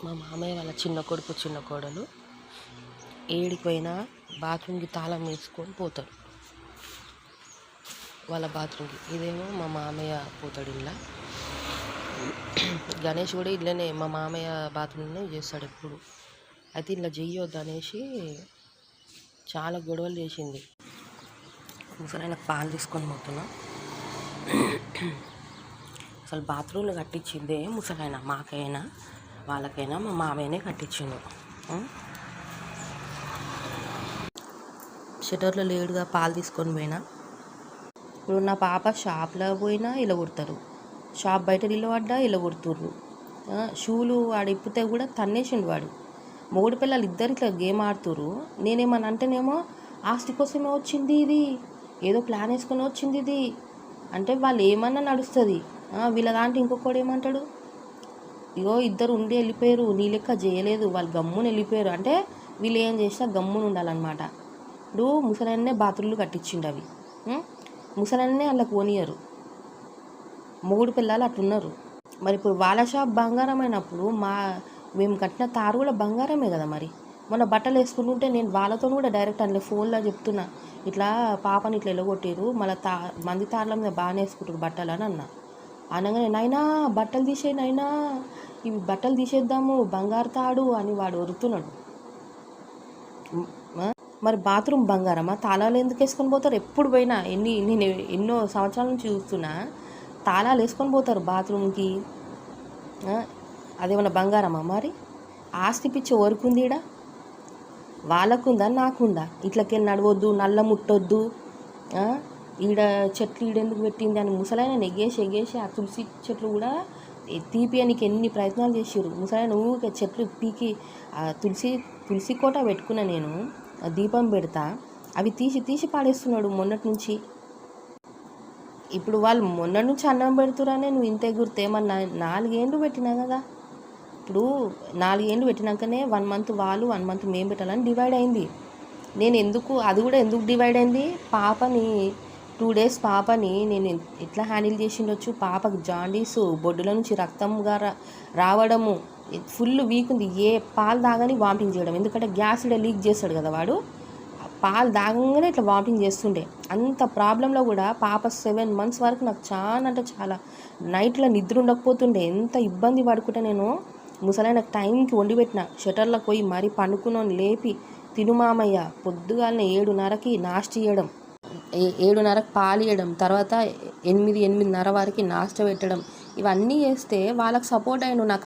మా మామయ్య వాళ్ళ చిన్న కొడుకు చిన్న కోడలు ఏడికి పోయినా బాత్రూమ్కి తాళం వేసుకొని పోతారు. వాళ్ళ బాత్రూమ్కి ఇదేమో మా మామయ్య పోతాడు. ఇలా గణేష్ కూడా ఇట్లనే మా మామయ్య బాత్రూమ్లోనే చేస్తాడు ఎప్పుడు. అయితే ఇలా చెయ్యొద్దు అనేసి చాలా గొడవలు చేసింది. ముసలాయనకు పాలు తీసుకొని పోతున్నా. అసలు బాత్రూమ్లు కట్టించిందే ముసలాయన. మాకైనా వాళ్ళకైనా మా మామయ్యనే కట్టించిండు. షటర్లో లేడుగా పాలు తీసుకొని పోయినా. ఇప్పుడు నా పాప షాప్లో పోయినా ఇలా కొడతారు, షాప్ బయట నిలబడ్డా ఇలా కొడుతుర్రు. షూలు వాడు ఇప్పితే కూడా తన్నేసిండు వాడు. మొగుడు పిల్లలు ఇద్దరు ఇట్లా గేమ్ ఆడుతుర్రు. నేనేమన్నా అంటేనేమో ఆస్తి కోసమే వచ్చింది ఇది, ఏదో ప్లాన్ వేసుకొని వచ్చింది ఇది అంటే వాళ్ళు ఏమన్నా నడుస్తుంది. వీళ్ళ దాంట్లో ఇంకొకడు ఏమంటాడు, ఇగో ఇద్దరు ఉండి వెళ్ళిపోయారు, నీ లెక్క చేయలేదు, వాళ్ళు గమ్మున వెళ్ళిపోయారు అంటే వీళ్ళు ఏం చేసినా గమ్మున ఉండాలన్నమాట. ఇప్పుడు ముసలాయన్నే బాత్రూమ్లు కట్టించిండు అవి, ముసలాయన్నే వాళ్ళకి పోనీయరు. మొగుడు పిల్లలు అట్లున్నారు. మరి ఇప్పుడు వాళ్ళ షాప్ బంగారం అయినప్పుడు మేము కట్టిన తారు కూడా బంగారమే కదా. మరి మొన్న బట్టలు వేసుకుంటుంటే నేను వాళ్ళతో కూడా డైరెక్ట్ అందులో ఫోన్లో చెప్తున్నా, ఇట్లా పాపని ఇట్లా ఎలగొట్టారు, మళ్ళీ మంది తార్ల మీద బాగానే వేసుకుంటారు బట్టలు అని అన్నా. అనగానే నైనా బట్టలు తీసేయి నైనా, ఇవి బట్టలు తీసేద్దాము బంగారు తాడు అని వాడు ఒరుతున్నాడు. మరి బాత్రూమ్ బంగారమా? తాళాలు ఎందుకు వేసుకొని పోతారు? ఎప్పుడు పోయినా నేను ఎన్నో సంవత్సరాల నుంచి చూస్తున్నా, తాళాలు వేసుకొని పోతారు బాత్రూమ్కి. అదేమన్నా బంగారమా? మరి ఆస్తి పిచ్చి ఎవరికుంది ఈడ? వాళ్ళకుందా నాకుందా? ఇట్లకెళ్ళి నడవద్దు, నల్ల ముట్టొద్దు, ఈడ చెట్లు ఈడెందుకు పెట్టింది అని ముసలాయన ఎగేసి ఆ తులసి చెట్లు కూడా తీపియనికి ఎన్ని ప్రయత్నాలు చేసారు. ముసలాయన ఊరికే చెట్లు పీకి ఆ తులసి కోట పెట్టుకున్నా నేను, దీపం పెడతా, అవి తీసి పాడేస్తున్నాడు మొన్నటి నుంచి. ఇప్పుడు వాళ్ళు మొన్న నుంచి అన్నం పెడుతురానే నువ్వు ఇంత ఎగురితేమన్నా 4 ఏళ్ళు పెట్టినా కదా. ఇప్పుడు 4 ఏళ్ళు పెట్టినాకనే 1 మంత్ వాళ్ళు 1 మంత్ మేము పెట్టాలని డివైడ్ అయింది. నేను అది కూడా ఎందుకు డివైడ్ అయింది, పాపని 2 days పాపని నేను ఎట్లా హ్యాండిల్ చేసిండొచ్చు. పాపకు జాండీసు, బొడ్డుల నుంచి రక్తంగా రావడము, ఫుల్ వీక్ ఉంది. ఏ పాలు తాగని వామిటింగ్ చేయడం, ఎందుకంటే గ్యాస్ ఇక్కడ లీక్ చేస్తాడు కదా వాడు. పాలు తాగంగానే ఇట్లా వామిటింగ్ చేస్తుండే. అంత ప్రాబ్లంలో కూడా పాప 7 months వరకు నాకు చాలా అంటే చాలా నైట్లో నిద్ర ఉండకపోతుండే. ఎంత ఇబ్బంది పడుకుంటే నేను ముసలాయనకు టైంకి వండి పెట్టిన, షటర్లకు పోయి మరీ పండుకున్నాను లేపి తిను మామయ్య, పొద్దుగాలనే 7:30కి నాస్ట్ చేయడం, 7:30కి పాలు ఇవ్వడం, తర్వాత 8:30 వరకు నాస్ట్ పెట్టడం, ఇవన్నీ చేస్తే వాళ్ళకి సపోర్ట్ అయ్యాను. నాకు